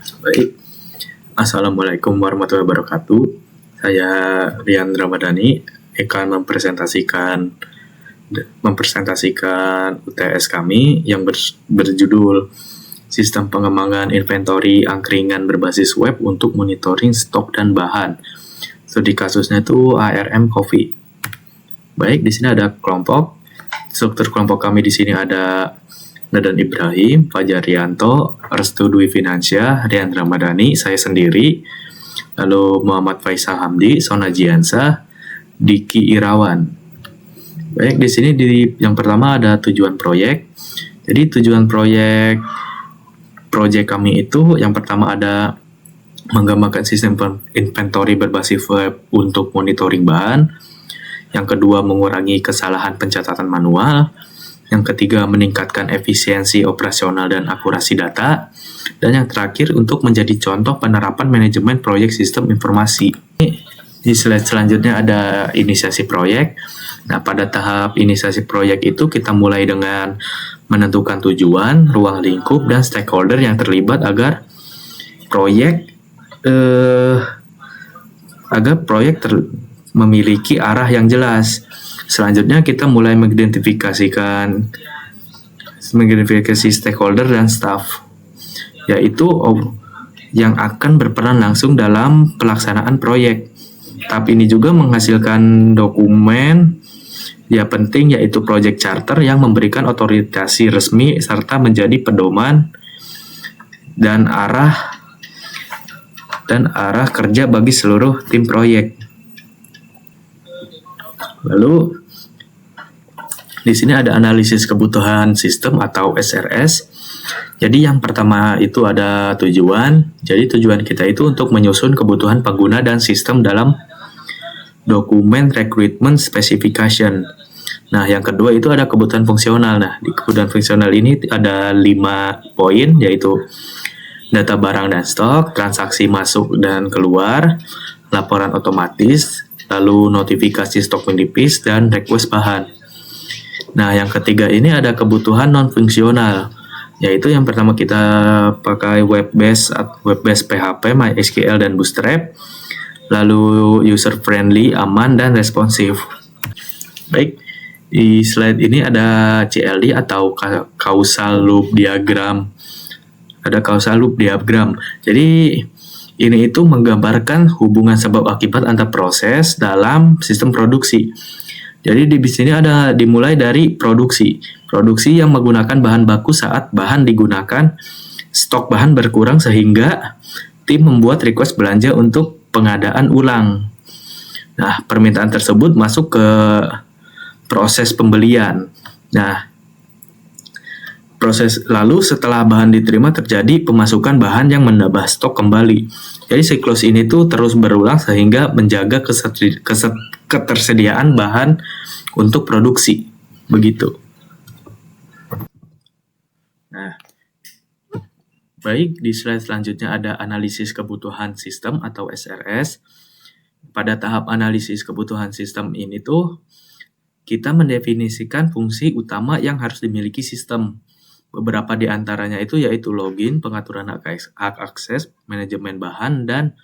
Baik, Assalamualaikum warahmatullahi wabarakatuh. Saya Rian Ramadhani akan mempresentasikan UTS kami yang berjudul Sistem Pengembangan Inventory Angkringan Berbasis Web untuk Monitoring Stok dan Bahan. Studi kasusnya itu ARM Coffee. Baik, di sini ada kelompok. Struktur kelompok kami di sini ada Nadan Ibrahim, Fajar Rianto, Restu Dwi Finansyah, Rian Ramadhani, saya sendiri, lalu Muhammad Faisal Hamdi, Sona Jiansa, Diki Irawan. Baik, di sini yang pertama ada tujuan proyek. Jadi tujuan proyek kami itu yang pertama ada mengembangkan sistem inventory berbasis web untuk monitoring bahan. Yang kedua, mengurangi kesalahan pencatatan manual. Yang ketiga, meningkatkan efisiensi operasional dan akurasi data. Dan yang terakhir, untuk menjadi contoh penerapan manajemen proyek sistem informasi. Di slide selanjutnya ada inisiasi proyek. Nah, pada tahap inisiasi proyek itu kita mulai dengan menentukan tujuan, ruang lingkup, dan stakeholder yang terlibat agar proyek memiliki arah yang jelas. Selanjutnya kita mulai mengidentifikasi stakeholder dan staff, yaitu yang akan berperan langsung dalam pelaksanaan proyek. Tahap ini juga menghasilkan dokumen penting, yaitu project charter yang memberikan otorisasi resmi serta menjadi pedoman dan arah kerja bagi seluruh tim proyek. Lalu di sini ada analisis kebutuhan sistem atau SRS. Jadi yang pertama itu ada tujuan. Jadi tujuan kita itu untuk menyusun kebutuhan pengguna dan sistem dalam dokumen requirement specification. Nah, yang kedua itu ada kebutuhan fungsional. Nah, di kebutuhan fungsional ini ada 5 poin, yaitu data barang dan stok, transaksi masuk dan keluar, laporan otomatis, lalu notifikasi stok menipis, dan request bahan. Nah, yang ketiga ini ada kebutuhan non-fungsional, yaitu yang pertama kita pakai web-based PHP, MySQL, dan Bootstrap, lalu user-friendly, aman, dan responsif. Baik, di slide ini ada CLD atau causal loop diagram. Ada causal loop diagram. Jadi ini itu menggambarkan hubungan sebab akibat antar proses dalam sistem produksi. Jadi di sini ada dimulai dari produksi. Produksi yang menggunakan bahan baku saat bahan digunakan, stok bahan berkurang sehingga tim membuat request belanja untuk pengadaan ulang. Nah, permintaan tersebut masuk ke proses pembelian. Nah, lalu setelah bahan diterima terjadi pemasukan bahan yang menambah stok kembali. Jadi siklus ini tuh terus berulang sehingga menjaga ketersediaan bahan untuk produksi. Begitu. Nah, baik, di slide selanjutnya ada analisis kebutuhan sistem atau SRS. Pada tahap analisis kebutuhan sistem ini tuh kita mendefinisikan fungsi utama yang harus dimiliki sistem. Beberapa di antaranya itu yaitu login, pengaturan hak akses, manajemen bahan dan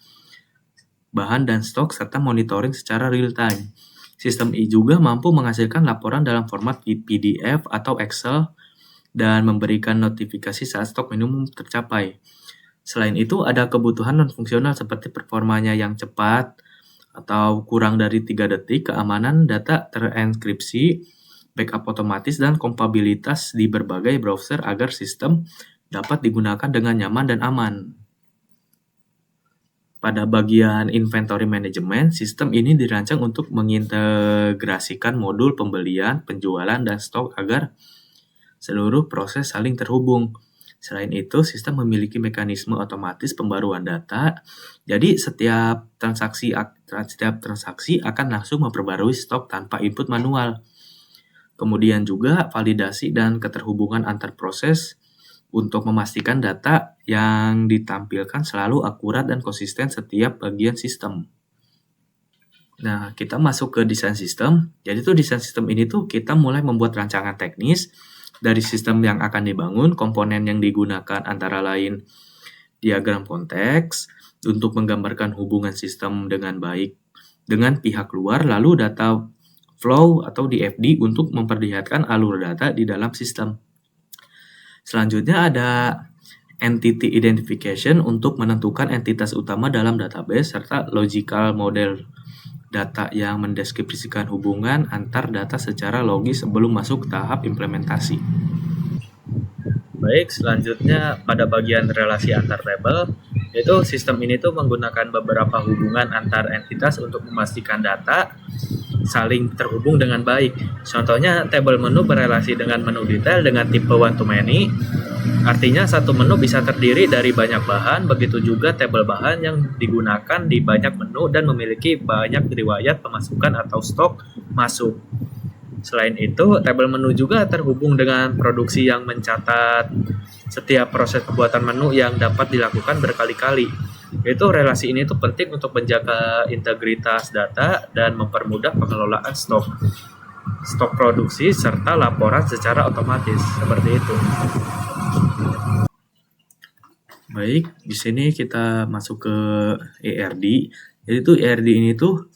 stok, serta monitoring secara real time. Sistem ini juga mampu menghasilkan laporan dalam format PDF atau Excel dan memberikan notifikasi saat stok minimum tercapai. Selain itu, ada kebutuhan non-fungsional seperti performanya yang cepat atau kurang dari 3 detik, keamanan data terenkripsi, backup otomatis, dan kompatibilitas di berbagai browser agar sistem dapat digunakan dengan nyaman dan aman. Pada bagian inventory management, sistem ini dirancang untuk mengintegrasikan modul pembelian, penjualan, dan stok agar seluruh proses saling terhubung. Selain itu, sistem memiliki mekanisme otomatis pembaruan data. Jadi, setiap transaksi akan langsung memperbarui stok tanpa input manual. Kemudian juga validasi dan keterhubungan antar proses untuk memastikan data yang ditampilkan selalu akurat dan konsisten setiap bagian sistem. Nah, kita masuk ke desain sistem. Jadi tuh desain sistem ini tuh kita mulai membuat rancangan teknis dari sistem yang akan dibangun, komponen yang digunakan antara lain diagram konteks untuk menggambarkan hubungan sistem dengan baik dengan pihak luar, lalu data flow atau DFD untuk memperlihatkan alur data di dalam sistem. Selanjutnya ada entity identification untuk menentukan entitas utama dalam database serta logical model data yang mendeskripsikan hubungan antar data secara logis sebelum masuk ke tahap implementasi. Baik, selanjutnya pada bagian relasi antar tabel, yaitu sistem ini tuh menggunakan beberapa hubungan antar entitas untuk memastikan data saling terhubung dengan baik. Contohnya, tabel menu berelasi dengan menu detail dengan tipe one to many. Artinya satu menu bisa terdiri dari banyak bahan, begitu juga tabel bahan yang digunakan di banyak menu dan memiliki banyak riwayat pemasukan atau stok masuk. Selain itu, tabel menu juga terhubung dengan produksi yang mencatat setiap proses pembuatan menu yang dapat dilakukan berkali-kali. Itu relasi ini tuh penting untuk menjaga integritas data dan mempermudah pengelolaan stok produksi serta laporan secara otomatis seperti itu. Baik, di sini kita masuk ke ERD. Jadi itu ERD ini tuh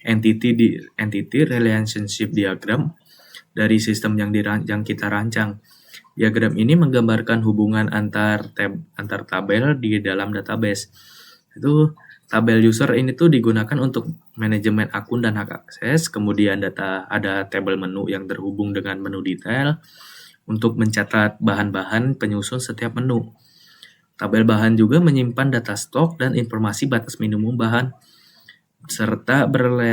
entity relationship diagram dari sistem yang kita rancang. Diagram ini menggambarkan hubungan antar tabel di dalam database. Itu tabel user ini tuh digunakan untuk manajemen akun dan hak akses, kemudian ada tabel menu yang terhubung dengan menu detail untuk mencatat bahan-bahan penyusun setiap menu. Tabel bahan juga menyimpan data stok dan informasi batas minimum bahan serta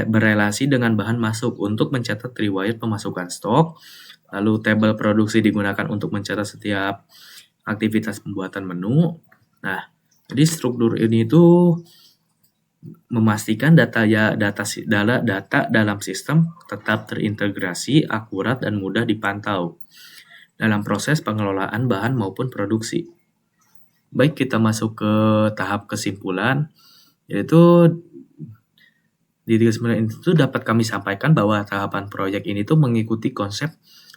berelasi dengan bahan masuk untuk mencatat riwayat pemasukan stok. Lalu tabel produksi digunakan untuk mencatat setiap aktivitas pembuatan menu. Nah, jadi struktur ini itu memastikan data dalam sistem tetap terintegrasi, akurat, dan mudah dipantau dalam proses pengelolaan bahan maupun produksi. Baik, kita masuk ke tahap kesimpulan, yaitu di 39 itu dapat kami sampaikan bahwa tahapan proyek ini tuh mengikuti konsep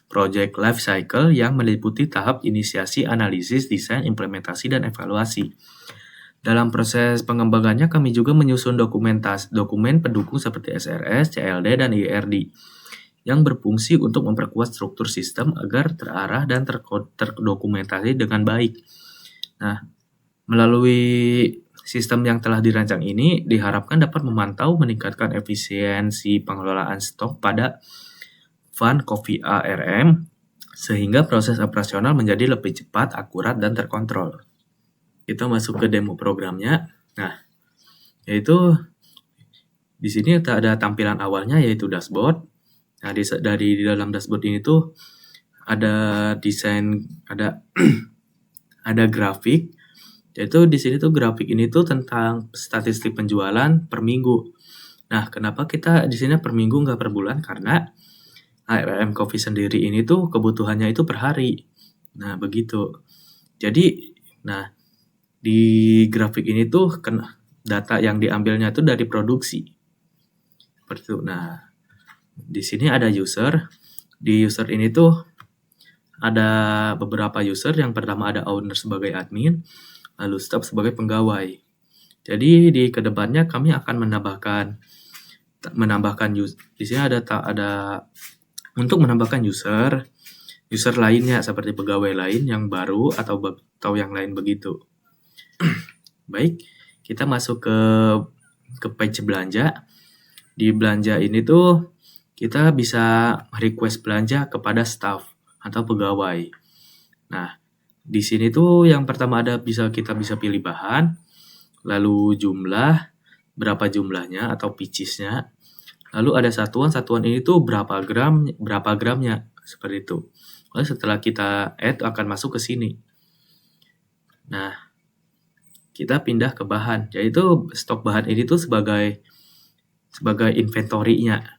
project life cycle yang meliputi tahap inisiasi, analisis, desain, implementasi, dan evaluasi. Dalam proses pengembangannya kami juga menyusun dokumen pendukung seperti SRS, CLD, dan IRD yang berfungsi untuk memperkuat struktur sistem agar terarah dan terdokumentasi dengan baik. Nah, melalui sistem yang telah dirancang ini diharapkan dapat memantau meningkatkan efisiensi pengelolaan stok pada Fund Coffee ARM sehingga proses operasional menjadi lebih cepat, akurat, dan terkontrol. Kita masuk ke demo programnya. Nah, yaitu di sini ada tampilan awalnya yaitu dashboard. Nah, di dalam dashboard ini tuh ada desain, ada ada grafik. Yaitu di sini tuh grafik ini tuh tentang statistik penjualan per minggu. Nah, kenapa kita di sini per minggu nggak per bulan? Karena ARM Coffee sendiri ini tuh kebutuhannya itu per hari. Nah, begitu. Jadi, di grafik ini tuh data yang diambilnya tuh dari produksi. Seperti itu. Nah, di sini ada user. Di user ini tuh ada beberapa user. Yang pertama ada owner sebagai admin, lalu staff sebagai pegawai. Jadi di kedepannya kami akan menambahkan di sini ada untuk menambahkan user lainnya seperti pegawai lain yang baru atau yang lain begitu. Baik, kita masuk ke page belanja. Di belanja ini tuh kita bisa request belanja kepada staff atau pegawai. Nah, di sini tuh yang pertama kita bisa pilih bahan, lalu jumlah, berapa jumlahnya atau pieces-nya. Lalu ada satuan ini tuh berapa gramnya, seperti itu. Lalu setelah kita add akan masuk ke sini. Nah, kita pindah ke bahan, yaitu stok bahan ini tuh sebagai inventory-nya.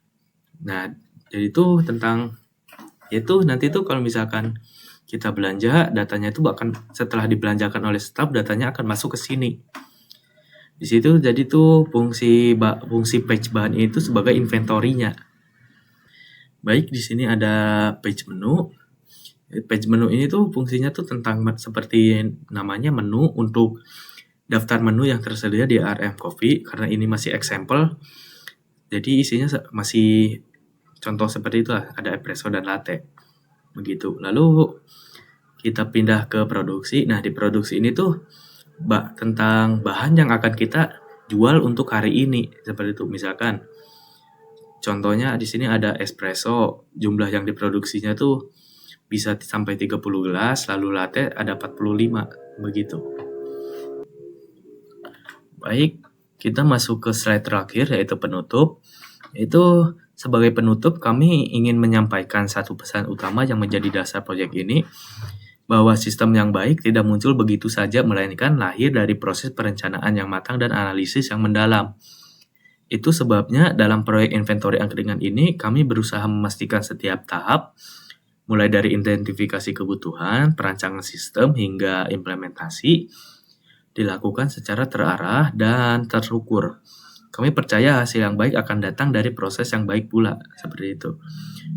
Nah, jadi itu nanti tuh kalau misalkan kita belanja, datanya itu bahkan setelah dibelanjakan oleh staff, datanya akan masuk ke sini. Di situ jadi tuh fungsi page bahan itu sebagai inventory-nya. Baik, di sini ada page menu. Page menu ini tuh fungsinya tuh tentang seperti namanya menu untuk daftar menu yang tersedia di RM Coffee. Karena ini masih example, jadi isinya masih contoh seperti itu lah, ada espresso dan latte. Begitu. Lalu kita pindah ke produksi. Nah, di produksi ini tuh tentang bahan yang akan kita jual untuk hari ini. Seperti itu. Misalkan contohnya di sini ada espresso, jumlah yang diproduksinya tuh bisa sampai 30 gelas, lalu latte ada 45, begitu. Baik, kita masuk ke slide terakhir yaitu penutup. Itu sebagai penutup kami ingin menyampaikan satu pesan utama yang menjadi dasar proyek ini, bahwa sistem yang baik tidak muncul begitu saja, melainkan lahir dari proses perencanaan yang matang dan analisis yang mendalam. Itu sebabnya dalam proyek inventory angkringan ini kami berusaha memastikan setiap tahap, mulai dari identifikasi kebutuhan, perancangan sistem, hingga implementasi, dilakukan secara terarah dan terukur. Kami percaya hasil yang baik akan datang dari proses yang baik pula, seperti itu.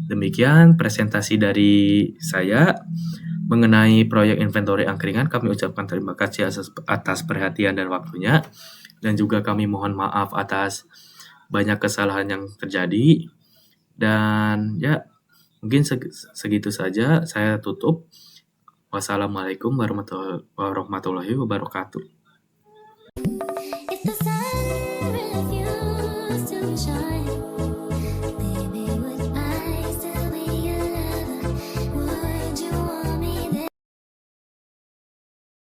Demikian presentasi dari saya mengenai proyek inventory angkringan. Kami ucapkan terima kasih atas perhatian dan waktunya, dan juga kami mohon maaf atas banyak kesalahan yang terjadi. Dan ya, mungkin segitu saja, saya tutup. Wassalamualaikum warahmatullahi wabarakatuh.